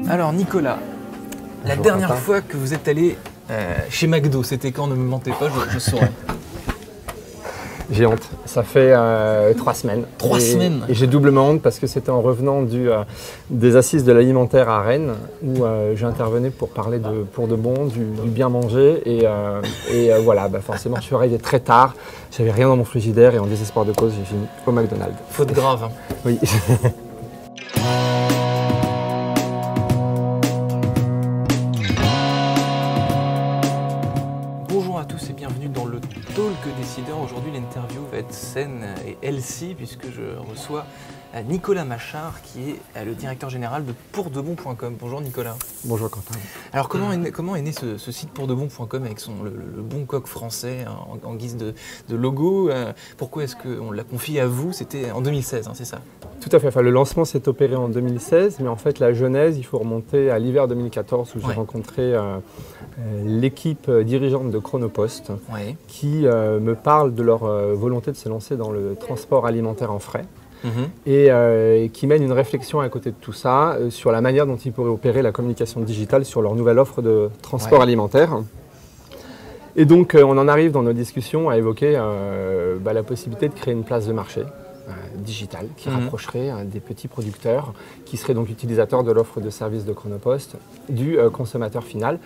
Alors Nicolas, la dernière fois que vous êtes allé chez McDo, c'était quand? Ne me mentez pas, je saurais. J'ai honte. Ça fait 3 semaines. 3 semaines. Et j'ai doublement honte parce que c'était en revenant des assises de l'alimentaire à Rennes où j'intervenais pour parler pour de bon, du bien manger. Et voilà, forcément, je suis arrivé très tard. J'avais rien dans mon frigidaire et en désespoir de cause, j'ai fini au McDonald's. Faute grave. Hein. Oui. Bonjour à tous et bienvenue dans le Talk Décideur. Aujourd'hui, l'interview va être saine et healthy puisque je reçois Nicolas Machard qui est le directeur général de PourDeBon.com. Bonjour Nicolas. Bonjour Quentin. Alors comment est né ce site PourDeBon.com avec le bon coq français en guise de logo? Pourquoi est-ce qu'on l'a confié à vous? C'était en 2016, hein, c'est ça? Tout à fait. Enfin, le lancement s'est opéré en 2016, mais en fait la genèse, il faut remonter à l'hiver 2014 où j'ai rencontré l'équipe dirigeante de Chronopost qui me parle de leur volonté de se lancer dans le transport alimentaire en frais. Et qui mène une réflexion à côté de tout ça sur la manière dont ils pourraient opérer la communication digitale sur leur nouvelle offre de transport alimentaire. Et donc on en arrive dans nos discussions à évoquer la possibilité de créer une place de marché digitale qui rapprocherait des petits producteurs qui seraient donc utilisateurs de l'offre de service de Chronopost du consommateur final.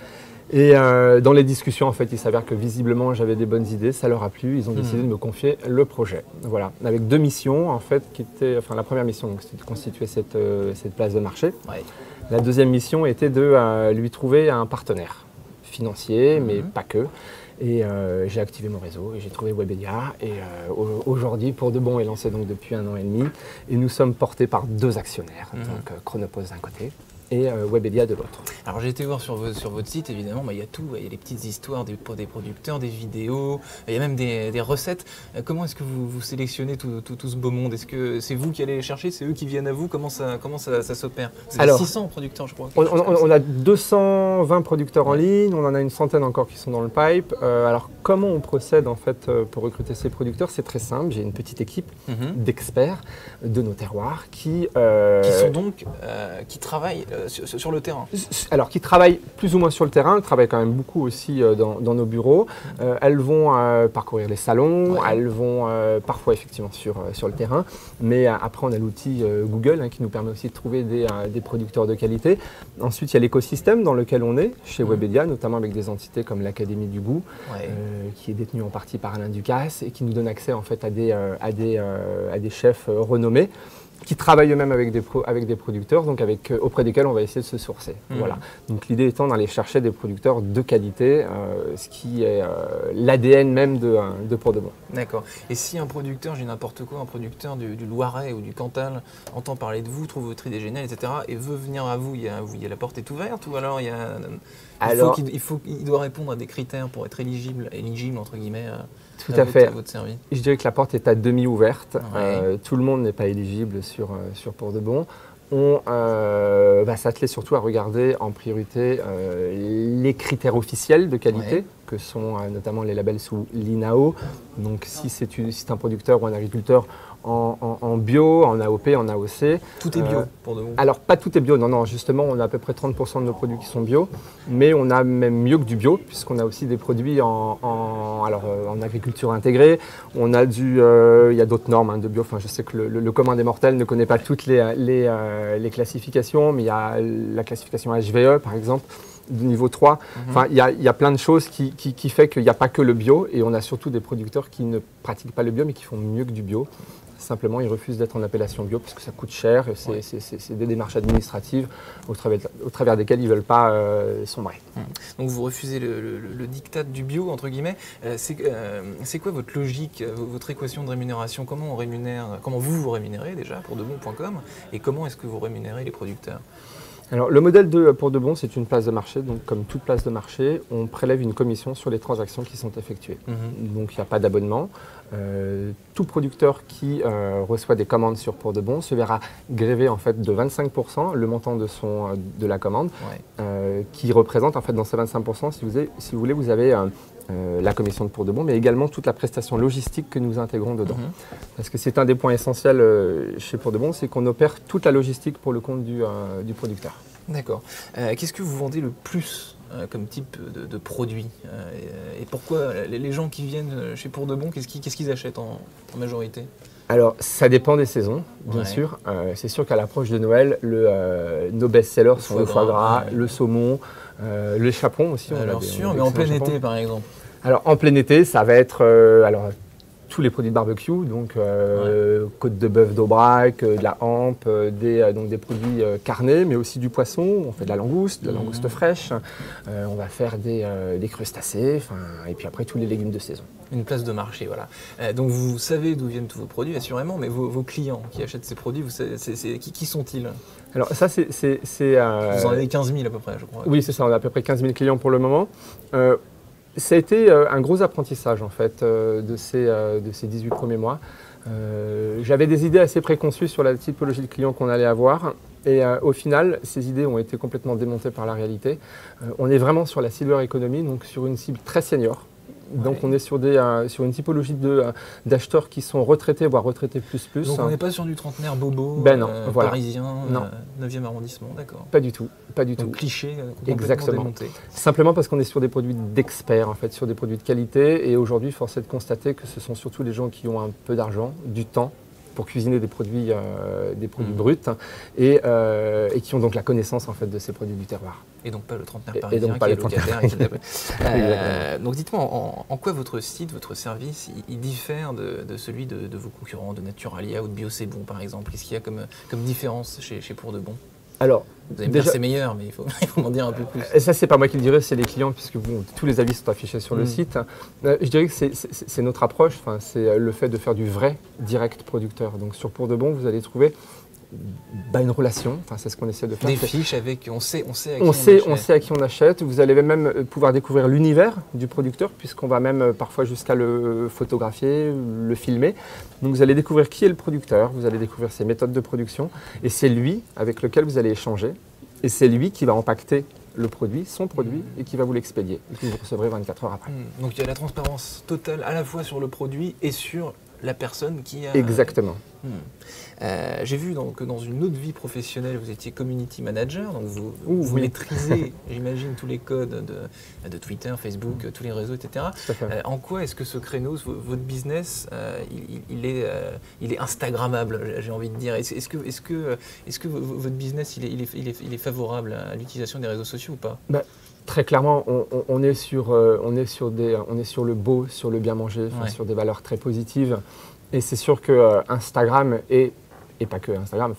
Et dans les discussions, en fait, il s'avère que visiblement j'avais des bonnes idées, ça leur a plu, ils ont décidé de me confier le projet. Voilà, avec 2 missions en fait, qui étaient, enfin la première mission c'était de constituer cette place de marché. La deuxième mission était de lui trouver un partenaire financier, mais pas que. Et j'ai activé mon réseau et j'ai trouvé Webedia. Et aujourd'hui, PourDeBon est lancé donc depuis 1 an et demi. Et nous sommes portés par 2 actionnaires, donc Chronopost d'un côté et Webedia de l'autre. Alors j'ai été voir sur votre site, évidemment, il y a tout, il y a les petites histoires des producteurs, des vidéos, il y a même des recettes. Comment est-ce que vous sélectionnez tout ce beau monde? Est-ce que c'est vous qui allez les chercher, c'est eux qui viennent à vous? Comment ça s'opère? Vous avez 600 producteurs, je crois. On a 220 producteurs en ligne, on en a une centaine encore qui sont dans le pipe. Alors comment on procède en fait pour recruter ces producteurs? C'est très simple, j'ai une petite équipe d'experts de nos terroirs qui sont donc, qui travaillent sur le terrain. Alors, qui travaillent plus ou moins sur le terrain, elles travaillent quand même beaucoup aussi dans nos bureaux. Elles vont parcourir les salons, elles vont parfois effectivement sur le terrain, mais après on a l'outil Google qui nous permet aussi de trouver des producteurs de qualité. Ensuite, il y a l'écosystème dans lequel on est, chez Webedia, notamment avec des entités comme l'Académie du Goût, qui est détenue en partie par Alain Ducasse et qui nous donne accès en fait à des chefs renommés, qui travaillent eux-mêmes avec des producteurs, donc auprès desquels on va essayer de se sourcer. Voilà. Donc l'idée étant d'aller chercher des producteurs de qualité, ce qui est l'ADN même de PourDeBon. D'accord. Et si un producteur, j'ai n'importe quoi, un producteur du Loiret ou du Cantal entend parler de vous, trouve votre idée géniale, etc., et veut venir à vous, la porte est ouverte, ou alors il doit répondre à des critères pour être éligible entre guillemets. Tout à fait. Votre service. Je dirais que la porte est à demi ouverte. Tout le monde n'est pas éligible sur PourDeBon. On va s'atteler surtout à regarder en priorité les critères officiels de qualité, que sont notamment les labels sous l'INAO. Donc si c'est un producteur ou un agriculteur en bio, en AOP, en AOC. Tout est bio pour de bon? Alors pas tout est bio, non, justement on a à peu près 30% de nos produits qui sont bio, mais on a même mieux que du bio, puisqu'on a aussi des produits en agriculture intégrée. On a il y a d'autres normes de bio, enfin je sais que le commun des mortels ne connaît pas toutes les classifications, mais il y a la classification HVE par exemple, de niveau 3. Enfin, il y a plein de choses qui fait qu'il n'y a pas que le bio, et on a surtout des producteurs qui ne pratiquent pas le bio, mais qui font mieux que du bio. Simplement, ils refusent d'être en appellation bio parce que ça coûte cher. C'est des démarches administratives au travers desquelles ils ne veulent pas sombrer. Donc vous refusez le diktat du bio, entre guillemets. C'est quoi votre logique, votre équation de rémunération? Comment vous rémunérez déjà pour PourDeBon.com, et comment est-ce que vous rémunérez les producteurs? Alors, le modèle de PourDeBon, c'est une place de marché. Donc, comme toute place de marché, on prélève une commission sur les transactions qui sont effectuées. Donc, il n'y a pas d'abonnement. Tout producteur qui reçoit des commandes sur PourDeBon se verra gréver en fait de 25% le montant de la commande, qui représente en fait dans ces 25%, si vous voulez, vous avez la commission de Pour de Bon, mais également toute la prestation logistique que nous intégrons dedans. Parce que c'est un des points essentiels chez Pour de Bon, c'est qu'on opère toute la logistique pour le compte du producteur. D'accord. Qu'est-ce que vous vendez le plus comme type de produit et pourquoi les gens qui viennent chez Pour de Bon, qu'est-ce qu'ils achètent en majorité? Alors, ça dépend des saisons, bien sûr. C'est sûr qu'à l'approche de Noël, nos best-sellers sont le foie gras, le saumon, le chapon aussi. Alors sûr, mais en plein été par exemple. Alors en plein été, ça va être tous les produits de barbecue, donc côte de bœuf d'Aubrac, de la hampe, donc des produits carnés, mais aussi du poisson. On fait de la langouste fraîche. On va faire des crustacés, et puis après tous les légumes de saison. Une place de marché, voilà. Donc vous savez d'où viennent tous vos produits, assurément, mais vos clients qui achètent ces produits, qui sont-ils? Alors ça, vous en avez 15 000 à peu près, je crois. Oui, c'est ça, on a à peu près 15 000 clients pour le moment. Ça a été un gros apprentissage en fait de ces 18 premiers mois. J'avais des idées assez préconçues sur la typologie de clients qu'on allait avoir et au final, ces idées ont été complètement démontées par la réalité. On est vraiment sur la silver economy, donc sur une cible très senior. Donc on est sur une typologie d'acheteurs qui sont retraités, voire retraités plus. Donc on n'est pas sur du trentenaire bobo, parisien, 9e arrondissement, d'accord. Pas du tout, pas du Donc tout. Cliché complètement démonté. Simplement parce qu'on est sur des produits d'experts, en fait, sur des produits de qualité. Et aujourd'hui, force est de constater que ce sont surtout les gens qui ont un peu d'argent, du temps, pour cuisiner des produits bruts et qui ont donc la connaissance en fait de ces produits du terroir. Et donc pas le trentenaire parisien qui est locataire. Donc dites-moi, en quoi votre site, votre service, il diffère de celui de vos concurrents, de Naturalia ou de Bio C'est Bon par exemple? Qu'est-ce qu'il y a comme différence chez Pour de Bon? Alors, vous allez me dire que c'est meilleur, mais il faut m'en dire un peu plus. Ça, c'est pas moi qui le dirais, c'est les clients, puisque tous les avis sont affichés sur le site. Je dirais que c'est notre approche, c'est le fait de faire du vrai direct producteur. Donc sur Pour de Bon, vous allez trouver une relation, c'est ce qu'on essaie de faire. Des fiches avec, on sait à qui on achète. Vous allez même pouvoir découvrir l'univers du producteur, puisqu'on va même parfois jusqu'à le photographier, le filmer. Donc vous allez découvrir qui est le producteur, vous allez découvrir ses méthodes de production, et c'est lui avec lequel vous allez échanger, et c'est lui qui va impacter le produit, son produit, et qui va vous l'expédier, et que vous recevrez 24 heures après. Donc il y a la transparence totale à la fois sur le produit et sur la personne qui a... Exactement. J'ai vu que dans une autre vie professionnelle, vous étiez community manager, donc vous maîtrisez, j'imagine, tous les codes de Twitter, Facebook, tous les réseaux, etc. En quoi est-ce que ce créneau, votre business, il est Instagrammable, j'ai envie de dire? Est-ce que votre business, il est favorable à l'utilisation des réseaux sociaux ou pas? Très clairement, on est sur le beau, sur le bien manger, sur des valeurs très positives. Et c'est sûr que Instagram et pas que Instagram,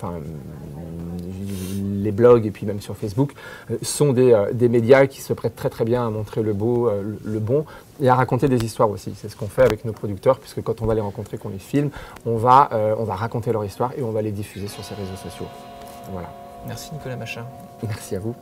les blogs et puis même sur Facebook sont des médias qui se prêtent très très bien à montrer le beau, le bon et à raconter des histoires aussi. C'est ce qu'on fait avec nos producteurs, puisque quand on va les rencontrer, qu'on les filme, on va raconter leur histoire et on va les diffuser sur ces réseaux sociaux. Voilà. Merci Nicolas Machin. Merci à vous.